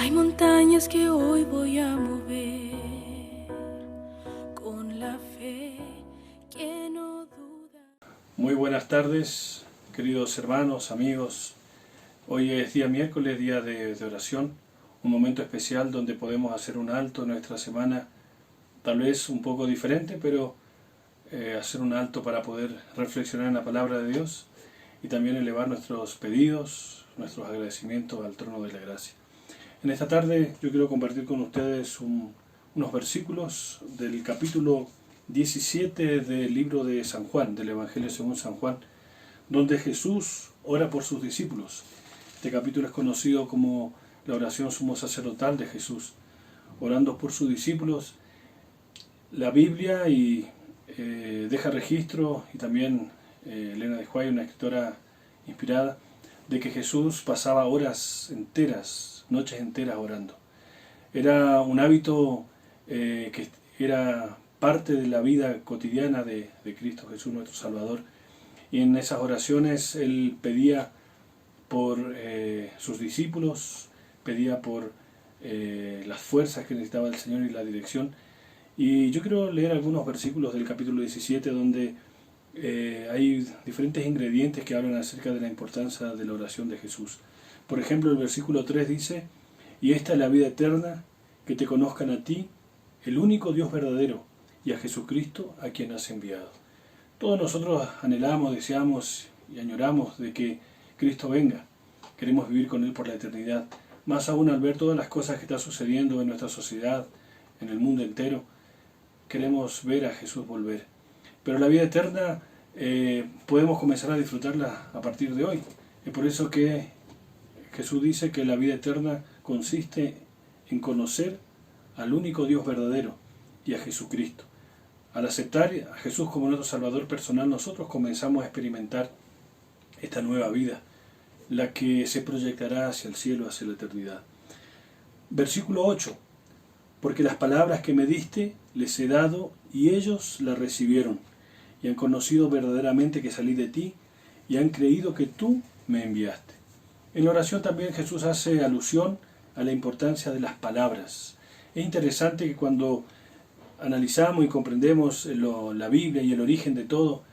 Hay montañas que hoy voy a mover con la fe que no duda. Muy buenas tardes, queridos hermanos, amigos. Hoy es día miércoles, día de oración, un momento especial donde podemos hacer un alto en nuestra semana, tal vez un poco diferente, pero hacer un alto para poder reflexionar en la palabra de Dios y también elevar nuestros pedidos, nuestros agradecimientos al trono de la gracia. En esta tarde yo quiero compartir con ustedes unos versículos del capítulo 17 del libro de San Juan, del Evangelio según San Juan, donde Jesús ora por sus discípulos. Este capítulo es conocido como la oración sumo sacerdotal de Jesús, orando por sus discípulos. La Biblia deja registro, y también Elena de White, una escritora inspirada, de que Jesús pasaba horas enteras, noches enteras orando. Era un hábito que era parte de la vida cotidiana de Cristo Jesús, nuestro Salvador. Y en esas oraciones Él pedía por sus discípulos, pedía por las fuerzas que necesitaba el Señor y la dirección. Y yo quiero leer algunos versículos del capítulo 17 donde hay diferentes ingredientes que hablan acerca de la importancia de la oración de Jesús. Por ejemplo, el versículo 3 dice: y esta es la vida eterna, que te conozcan a ti, el único Dios verdadero, y a Jesucristo, a quien has enviado. Todos nosotros anhelamos, deseamos y añoramos de que Cristo venga. Queremos vivir con Él por la eternidad. Más aún al ver todas las cosas que están sucediendo en nuestra sociedad, en el mundo entero, queremos ver a Jesús volver. Pero la vida eterna podemos comenzar a disfrutarla a partir de hoy. Es por eso que Jesús dice que la vida eterna consiste en conocer al único Dios verdadero y a Jesucristo. Al aceptar a Jesús como nuestro Salvador personal, nosotros comenzamos a experimentar esta nueva vida, la que se proyectará hacia el cielo, hacia la eternidad. Versículo 8. Porque las palabras que me diste les he dado, y ellos las recibieron, y han conocido verdaderamente que salí de ti, y han creído que tú me enviaste. En la oración también Jesús hace alusión a la importancia de las palabras. Es interesante que cuando analizamos y comprendemos la Biblia y el origen de todo,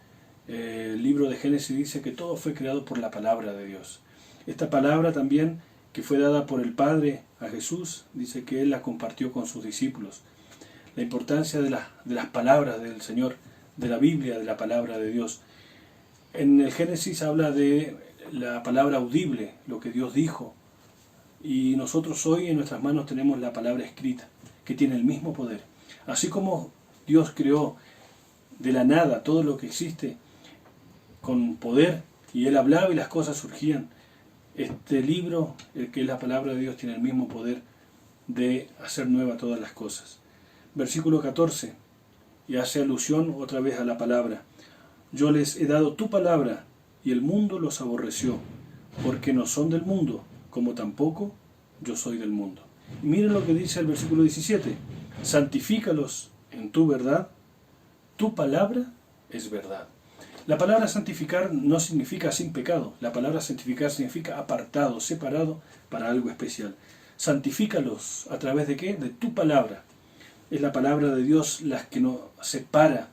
el libro de Génesis dice que todo fue creado por la palabra de Dios. Esta palabra también, que fue dada por el Padre a Jesús, dice que Él la compartió con sus discípulos. La importancia de las palabras del Señor, de la Biblia, de la palabra de Dios. En el Génesis habla de la palabra audible, lo que Dios dijo. Y nosotros hoy en nuestras manos tenemos la palabra escrita, que tiene el mismo poder. Así como Dios creó de la nada todo lo que existe con poder, y Él hablaba y las cosas surgían, este libro, el que es la palabra de Dios, tiene el mismo poder de hacer nueva todas las cosas. Versículo 14, y hace alusión otra vez a la palabra. Yo les he dado tu palabra, y el mundo los aborreció, porque no son del mundo, como tampoco yo soy del mundo. Y miren lo que dice el versículo 17. Santifícalos en tu verdad, tu palabra es verdad. La palabra santificar no significa sin pecado. La palabra santificar significa apartado, separado para algo especial. Santifícalos a través de ¿qué? De tu palabra. Es la palabra de Dios la que nos separa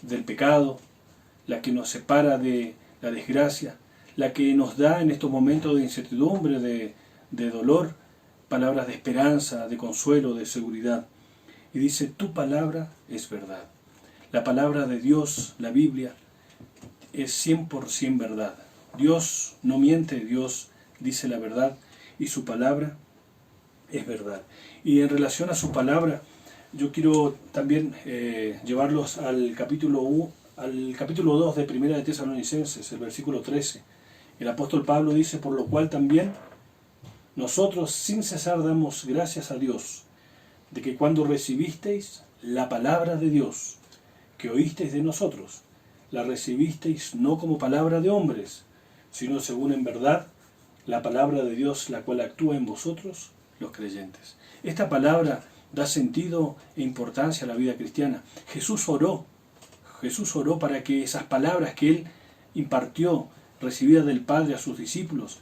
del pecado, la que nos separa de la desgracia, la que nos da en estos momentos de incertidumbre, de dolor, palabras de esperanza, de consuelo, de seguridad. Y dice, tu palabra es verdad. La palabra de Dios, la Biblia, es 100% verdad. Dios no miente, Dios dice la verdad y su palabra es verdad. Y en relación a su palabra, yo quiero también llevarlos al capítulo 2 de Primera de Tesalonicenses, el versículo 13. El apóstol Pablo dice, por lo cual también nosotros sin cesar damos gracias a Dios, de que cuando recibisteis la palabra de Dios, que oísteis de nosotros, la recibisteis no como palabra de hombres, sino según en verdad la palabra de Dios, la cual actúa en vosotros, los creyentes. Esta palabra da sentido e importancia a la vida cristiana. Jesús oró para que esas palabras que Él impartió, recibidas del Padre a sus discípulos,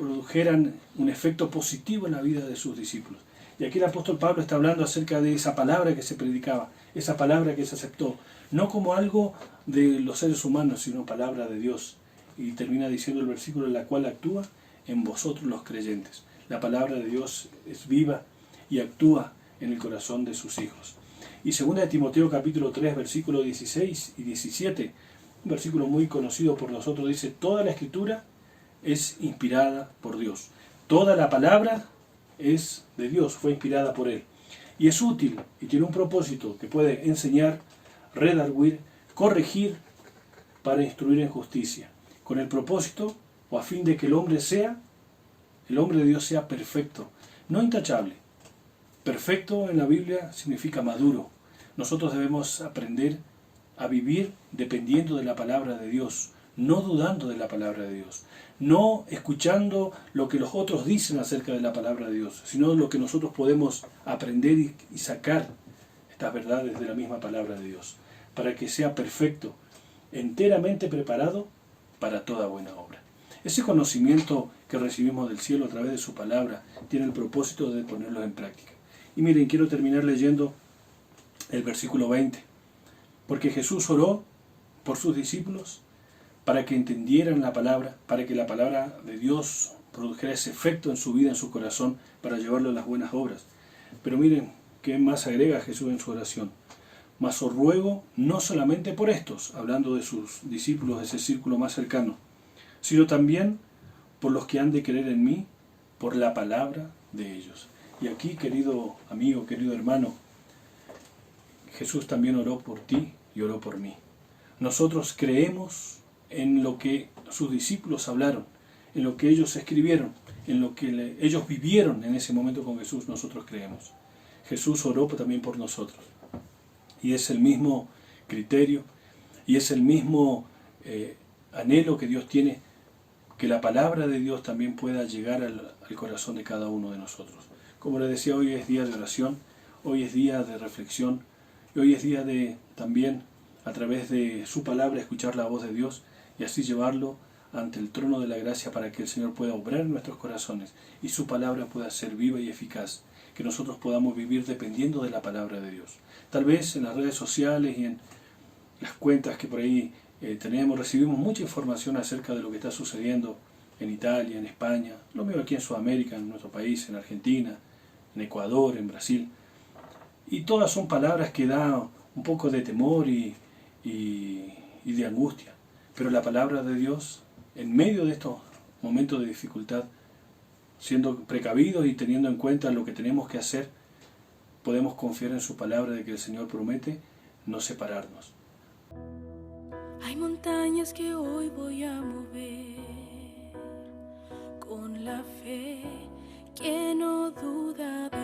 produjeran un efecto positivo en la vida de sus discípulos. Y aquí el apóstol Pablo está hablando acerca de esa palabra que se predicaba, esa palabra que se aceptó, no como algo de los seres humanos, sino palabra de Dios. Y termina diciendo el versículo, en la cual actúa en vosotros los creyentes. La palabra de Dios es viva y actúa en el corazón de sus hijos. Y 2 Timoteo capítulo 3, versículos 16 y 17, un versículo muy conocido por nosotros, dice, toda la escritura es inspirada por Dios. Toda la palabra es de Dios, fue inspirada por Él. Y es útil y tiene un propósito que puede enseñar, redarguir, corregir, para instruir en justicia, con el propósito o a fin de que el hombre de Dios sea perfecto, no intachable. Perfecto en la Biblia significa maduro. Nosotros debemos aprender a vivir dependiendo de la palabra de Dios, no dudando de la palabra de Dios, no escuchando lo que los otros dicen acerca de la palabra de Dios, sino lo que nosotros podemos aprender y sacar estas verdades de la misma palabra de Dios, para que sea perfecto, enteramente preparado para toda buena obra. Ese conocimiento que recibimos del cielo a través de su palabra tiene el propósito de ponerlo en práctica. Y miren, quiero terminar leyendo el versículo 20, porque Jesús oró por sus discípulos para que entendieran la palabra, para que la palabra de Dios produjera ese efecto en su vida, en su corazón, para llevarlo a las buenas obras. Pero miren, ¿qué más agrega Jesús en su oración? Mas os ruego no solamente por estos, hablando de sus discípulos, de ese círculo más cercano, sino también por los que han de creer en mí, por la palabra de ellos. Y aquí, querido amigo, querido hermano, Jesús también oró por ti y oró por mí. Nosotros creemos en lo que sus discípulos hablaron, en lo que ellos escribieron, en lo que ellos vivieron en ese momento con Jesús, nosotros creemos. Jesús oró también por nosotros. Y es el mismo criterio y es el mismo anhelo que Dios tiene, que la palabra de Dios también pueda llegar al corazón de cada uno de nosotros. Como les decía, hoy es día de oración, hoy es día de reflexión, y hoy es día de también, a través de su palabra, escuchar la voz de Dios y así llevarlo ante el trono de la gracia para que el Señor pueda obrar en nuestros corazones y su palabra pueda ser viva y eficaz, que nosotros podamos vivir dependiendo de la palabra de Dios. Tal vez en las redes sociales y en las cuentas que por ahí recibimos mucha información acerca de lo que está sucediendo en Italia, en España, lo mismo aquí en Sudamérica, en nuestro país, en Argentina, en Ecuador, en Brasil. Y todas son palabras que dan un poco de temor y de angustia. Pero la palabra de Dios, en medio de estos momentos de dificultad, siendo precavidos y teniendo en cuenta lo que tenemos que hacer, podemos confiar en su palabra de que el Señor promete no separarnos. Hay montañas que hoy voy a mover con la fe que no duda de